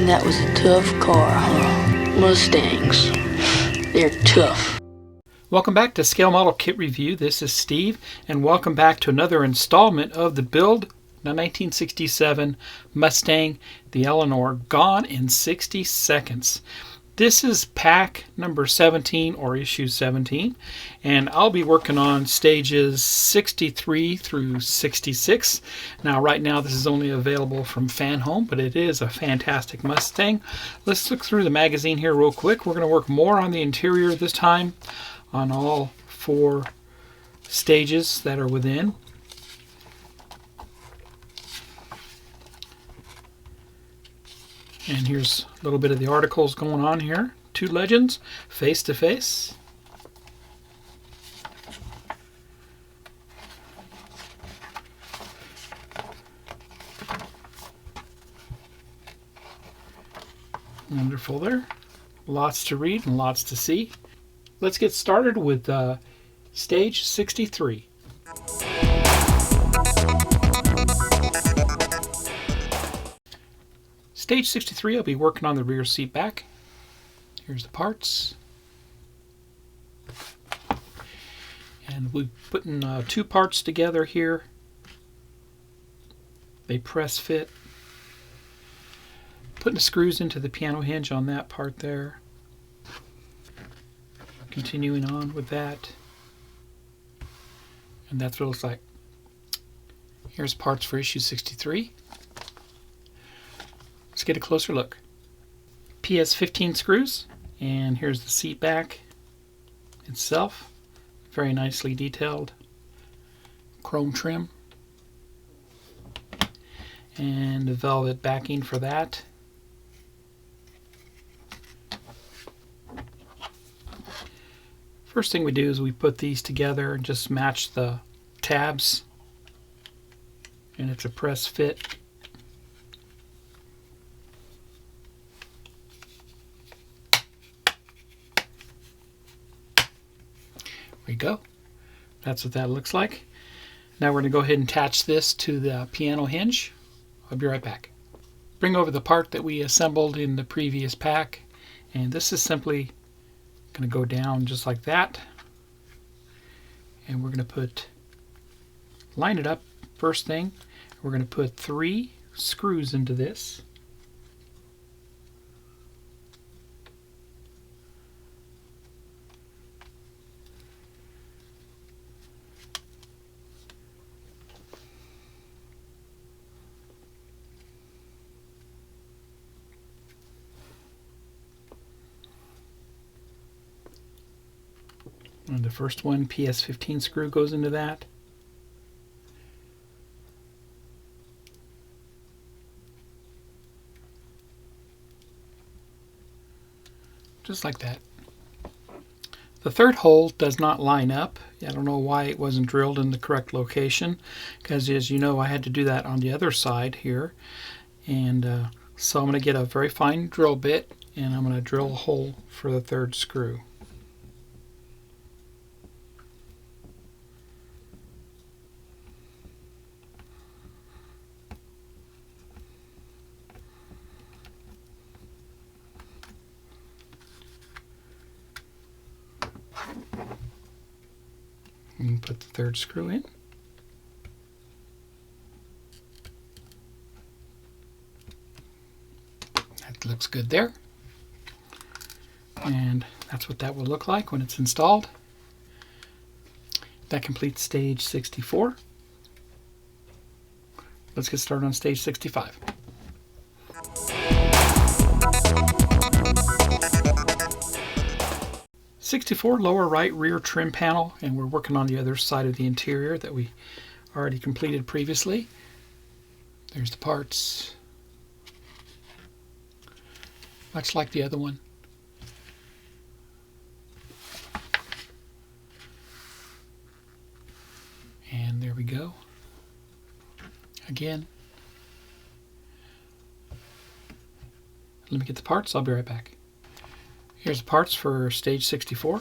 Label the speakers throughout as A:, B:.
A: And that was a tough car, huh? Mustangs. They're tough.
B: Welcome back to Scale Model Kit Review. This is Steve, and welcome back to another installment of the build, the 1967 Mustang, the Eleanor, gone in 60 seconds. This is pack number 17 or issue 17, and I'll be working on stages 63 through 66. Now right now this is only available from FanHome, but it is a fantastic Mustang. Let's look through the magazine here real quick. We're going to work more on the interior this time, on all 4 stages that are within. And here's a little bit of the articles going on here. 2 legends, face to face. Wonderful there. Lots to read and lots to see. Let's get started with stage 63. Stage 63, I'll be working on the rear seat back. Here's the parts. And we're putting 2 parts together here. They press fit. Putting the screws into the piano hinge on that part there. Continuing on with that. And that's what it looks like. Here's parts for issue 63. Let's get a closer look. PS 15 screws, and here's the seat back itself. Very nicely detailed. Chrome trim. And the velvet backing for that. First thing we do is we put these together and just match the tabs. And it's a press fit. There we go. That's what that looks like. Now we're going to go ahead and attach this to the piano hinge. I'll be right back. Bring over the part that we assembled in the previous pack, and this is simply going to go down just like that. And we're going to line it up first thing. We're going to put 3 screws into this. And the first one, PS 15 screw, goes into that. Just like that. The third hole does not line up. I don't know why it wasn't drilled in the correct location, because as you know I had to do that on the other side here. And so I'm going to get a very fine drill bit and I'm going to drill a hole for the third screw. And put the third screw in. That looks good there. And that's what that will look like when it's installed. That completes stage 64. Let's get started on stage 65. '64 lower right rear trim panel, and we're working on the other side of the interior that we already completed previously. There's the parts, much like the other one. And there we go. Again. Let me get the parts, I'll be right back. Here's the parts for stage 64.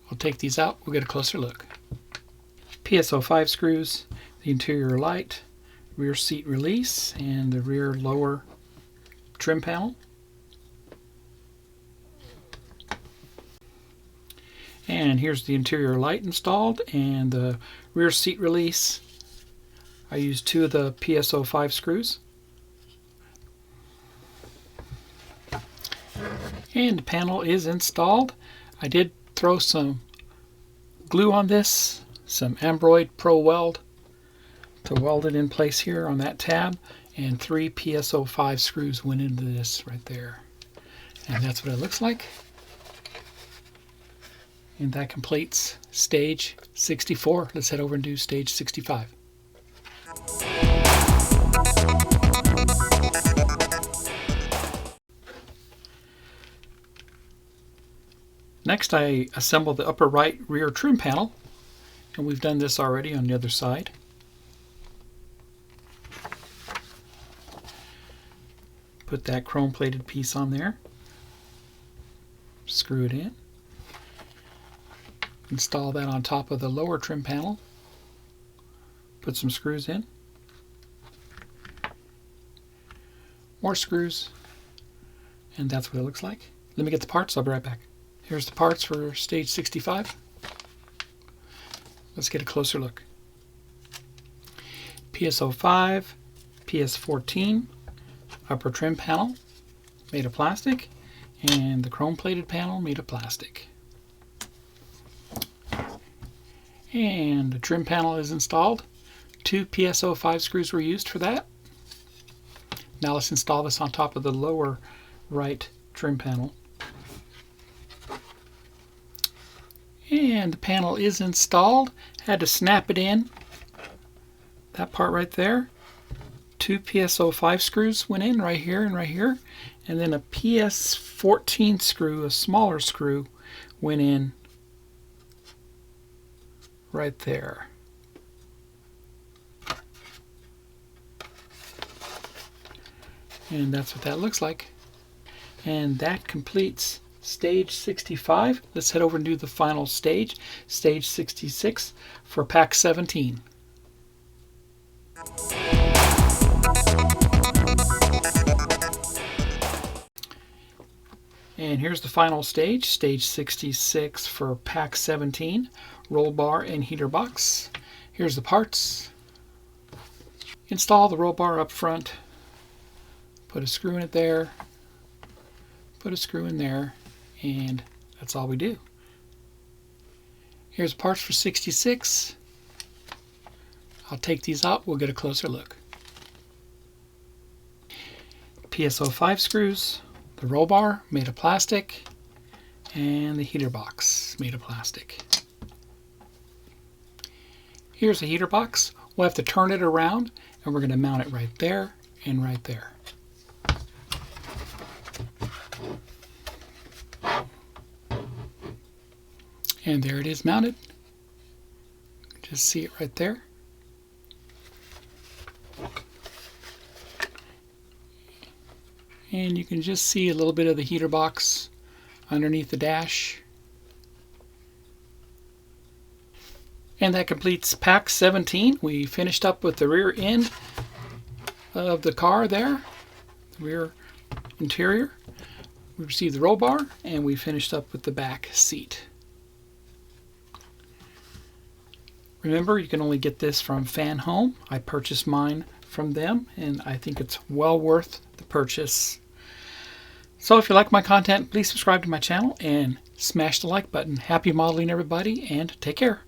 B: I'll take these out, we'll get a closer look. PS05 screws, the interior light, rear seat release, and the rear lower trim panel. And here's the interior light installed and the rear seat release. I used 2 of the PSO5 screws. And the panel is installed. I did throw some glue on this, some Ambroid Pro Weld to weld it in place here on that tab, and 3 PSO5 screws went into this right there. And that's what it looks like. And that completes stage 64. Let's head over and do stage 65. Next, I assembled the upper right rear trim panel, and we've done this already on the other side. Put that chrome-plated piece on there, screw it in, install that on top of the lower trim panel, put some screws in, more screws, and that's what it looks like. Let me get the parts, I'll be right back. Here's the parts for stage 65. Let's get a closer look. PSO5, PS14, upper trim panel made of plastic, and the chrome plated panel made of plastic. And the trim panel is installed. 2 PSO5 screws were used for that. Now let's install this on top of the lower right trim panel. And the panel is installed. Had to snap it in. That part right there. 2 PSO5 screws went in right here and right here. And then a PS14 screw, a smaller screw, went in right there. And that's what that looks like. And that completes stage 65. Let's head over and do the final stage, stage 66 for pack 17. And here's the final stage, stage 66 for pack 17, roll bar and heater box. Here's the parts. Install the roll bar up front. Put a screw in it there. Put a screw in there. And that's all we do. Here's parts for 66. I'll take these out. We'll get a closer look. PSO5 screws, the roll bar made of plastic, and the heater box made of plastic. Here's the heater box. We'll have to turn it around, and we're going to mount it right there and right there. And there it is mounted. Just see it right there. And you can just see a little bit of the heater box underneath the dash. And that completes pack 17. We finished up with the rear end of the car there, the rear interior. We received the roll bar, and we finished up with the back seat. Remember, you can only get this from FanHome. I purchased mine from them, and I think it's well worth the purchase. So if you like my content, please subscribe to my channel and smash the like button. Happy modeling, everybody, and take care.